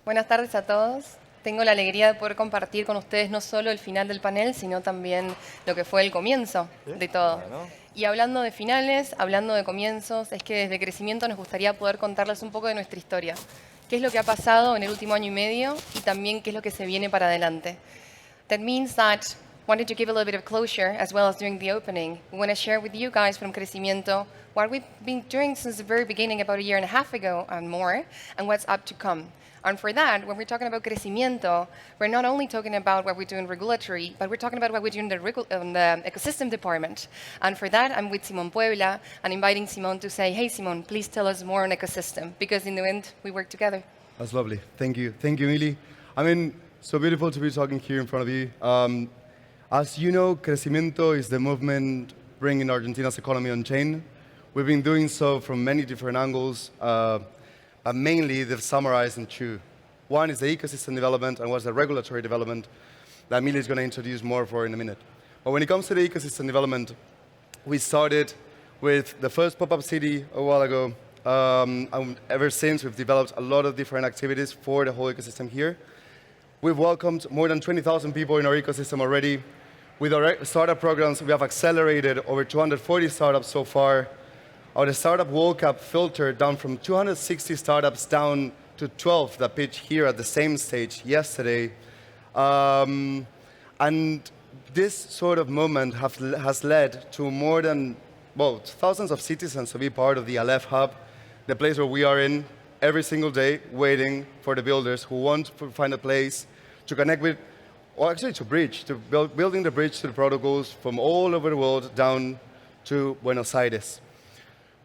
Buenas tardes a todos. Tengo la alegría de poder compartir con ustedes no solo el final del panel, sino también lo que fue el comienzo de todo. Bueno. Y hablando de finales, hablando de comienzos, es que desde Crecimiento nos gustaría poder contarles un poco de nuestra historia. ¿Qué es lo que ha pasado en el último año y medio? Y también qué es lo que se viene para adelante. That means that wanted to give a little bit of closure as well as during the opening. We want to share with you guys from Crecimiento what we've been doing since the very beginning about a year and a half ago and more, and what's up to come. And for that, when we're talking about Crecimiento, we're not only talking about what we do in regulatory, but we're talking about what we do in the ecosystem department. And for that, I'm with Simón Puebla and inviting Simón to say, hey, Simón, please tell us more on ecosystem, because in the end, we work together. That's lovely. Thank you. Thank you, Mili. I mean, so beautiful to be talking here in front of you. As you know, Crecimiento is the movement bringing Argentina's economy on chain. We've been doing so from many different angles. But mainly, they've summarized in two. One is the ecosystem development, and what's the regulatory development that Mili is going to introduce more for in a minute. But when it comes to the ecosystem development, we started with the first pop-up city a while ago. And ever since, we've developed a lot of different activities for the whole ecosystem here. We've welcomed more than 20,000 people in our ecosystem already. With our startup programs, we have accelerated over 240 startups so far. Our Startup World Cup filtered down from 260 startups down to 12 that pitched here at the same stage yesterday. And this sort of movement has led to more than, well, thousands of citizens to be part of the Aleph Hub, the place where we are in every single day, waiting for the builders who want to find a place to connect with, or actually to bridge, to building the bridge to the protocols from all over the world down to Buenos Aires.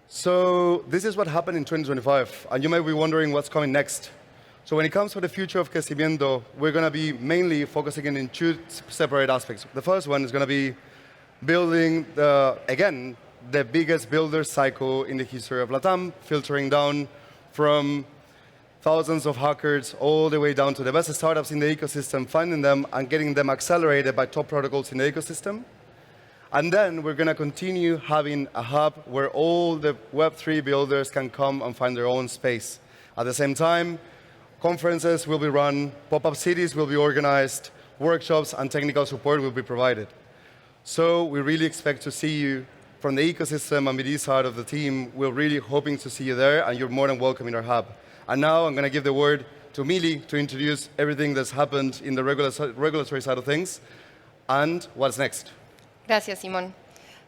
So this is what happened in 2025, and you may be wondering what's coming next. So when it comes to the future of Crecimiento, we're going to be mainly focusing in two separate aspects. The first one is going to be building, again, the biggest builder cycle in the history of LATAM, filtering down from thousands of hackers all the way down to the best startups in the ecosystem, finding them and getting them accelerated by top protocols in the ecosystem. And then we're going to continue having a hub where all the Web3 builders can come and find their own space. At the same time, conferences will be run, pop-up cities will be organized, workshops and technical support will be provided. So we really expect to see you from the ecosystem and BD side of the team. We're really hoping to see you there, and you're more than welcome in our hub. And now I'm going to give the word to Mili to introduce everything that's happened in the regulatory side of things and what's next. Gracias, Simón.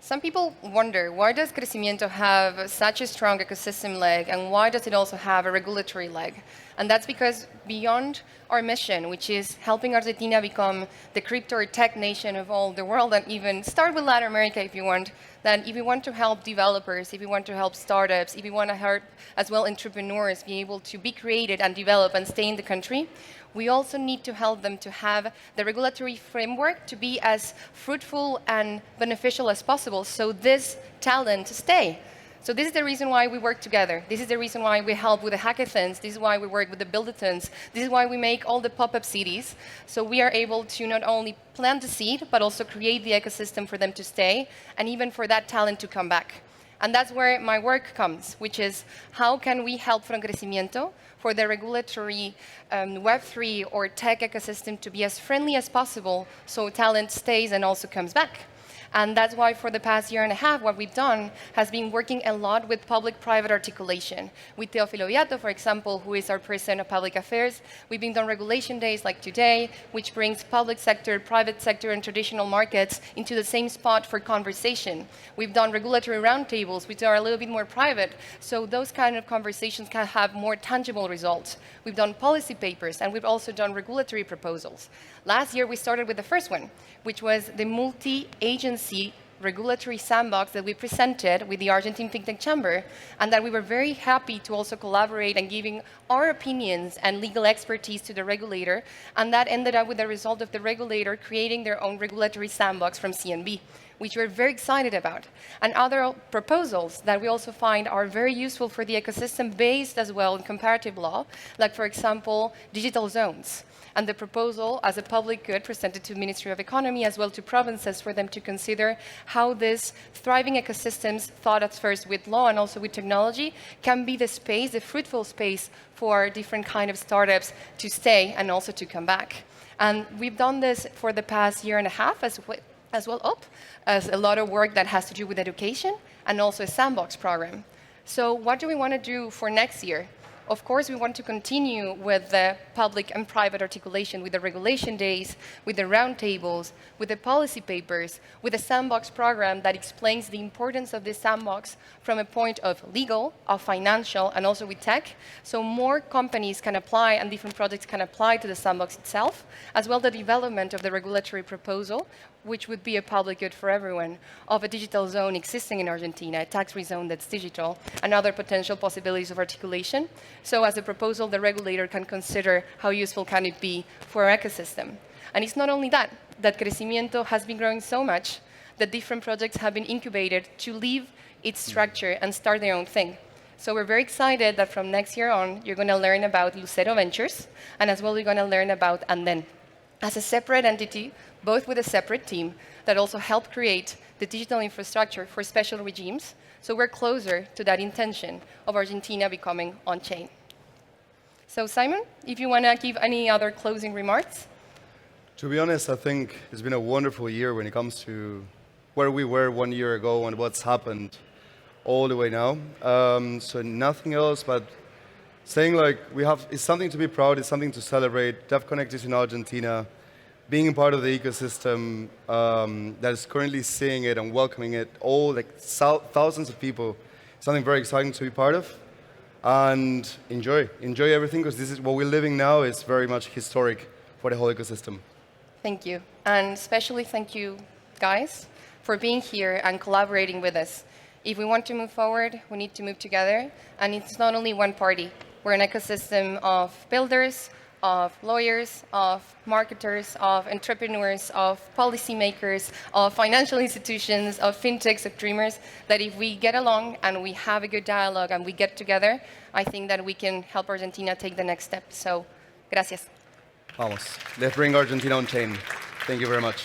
Some people wonder, why does Crecimiento have such a strong ecosystem leg, and why does it also have a regulatory leg? And that's because beyond our mission, which is helping Argentina become the crypto or tech nation of all the world, and even start with Latin America if you want, that if you want to help developers, if you want to help startups, if you want to help as well entrepreneurs be able to be created and develop and stay in the country, we also need to help them to have the regulatory framework to be as fruitful and beneficial as possible so this talent stay. So this is the reason why we work together. This is the reason why we help with the hackathons. This is why we work with the build-a-thons. This is why we make all the pop-up cities. So we are able to not only plant the seed, but also create the ecosystem for them to stay, and even for that talent to come back. And that's where my work comes, which is how can we help from Crecimiento for the regulatory Web3 or tech ecosystem to be as friendly as possible so talent stays and also comes back. And that's why for the past year and a half, what we've done has been working a lot with public-private articulation. With Teófilo Beato, for example, who is our person of public affairs, we've been doing regulation days like today, which brings public sector, private sector, and traditional markets into the same spot for conversation. We've done regulatory roundtables, which are a little bit more private, so those kind of conversations can have more tangible results. We've done policy papers, and we've also done regulatory proposals. Last year, we started with the first one, which was the multi-agency regulatory sandbox that we presented with the Argentine FinTech Chamber, and that we were very happy to also collaborate and giving our opinions and legal expertise to the regulator, and that ended up with the result of the regulator creating their own regulatory sandbox from CNB, which we're very excited about. And other proposals that we also find are very useful for the ecosystem based as well in comparative law, like for example, digital zones. And the proposal as a public good presented to the Ministry of Economy as well to provinces for them to consider how these thriving ecosystems thought at first with law and also with technology can be the space, the fruitful space for different kind of startups to stay and also to come back. And we've done this for the past year and a half as well, as a lot of work that has to do with education and also a sandbox program. So what do we want to do for next year? Of course, we want to continue with the public and private articulation, with the regulation days, with the roundtables, with the policy papers, with the sandbox program that explains the importance of this sandbox from a point of legal, of financial, and also with tech. So more companies can apply and different projects can apply to the sandbox itself, as well the development of the regulatory proposal, which would be a public good for everyone, of a digital zone existing in Argentina, a tax-free zone that's digital, and other potential possibilities of articulation. So as a proposal, the regulator can consider how useful can it be for our ecosystem. And it's not only that Crecimiento has been growing so much that different projects have been incubated to leave its structure and start their own thing. So we're very excited that from next year on, you're going to learn about Lucero Ventures, and as well you're going to learn about Anden, as a separate entity, both with a separate team, that also help create the digital infrastructure for special regimes. So we're closer to that intention of Argentina becoming on-chain. So Simon, if you want to give any other closing remarks? To be honest, I think it's been a wonderful year when it comes to where we were 1 year ago and what's happened all the way now. So nothing else but saying like it's something to be proud, it's something to celebrate. Devconnect is in Argentina. Being part of the ecosystem that is currently seeing it and welcoming it, all like thousands of people, something very exciting to be part of. And enjoy everything, because this is what we're living now is very much historic for the whole ecosystem. Thank you. And especially thank you, guys, for being here and collaborating with us. If we want to move forward, we need to move together. And it's not only one party. We're an ecosystem of builders, of lawyers, of marketers, of entrepreneurs, of policymakers, of financial institutions, of fintechs, of dreamers, that if we get along and we have a good dialogue and we get together, I think that we can help Argentina take the next step. So, gracias. Vamos. Let's bring Argentina on chain. Thank you very much.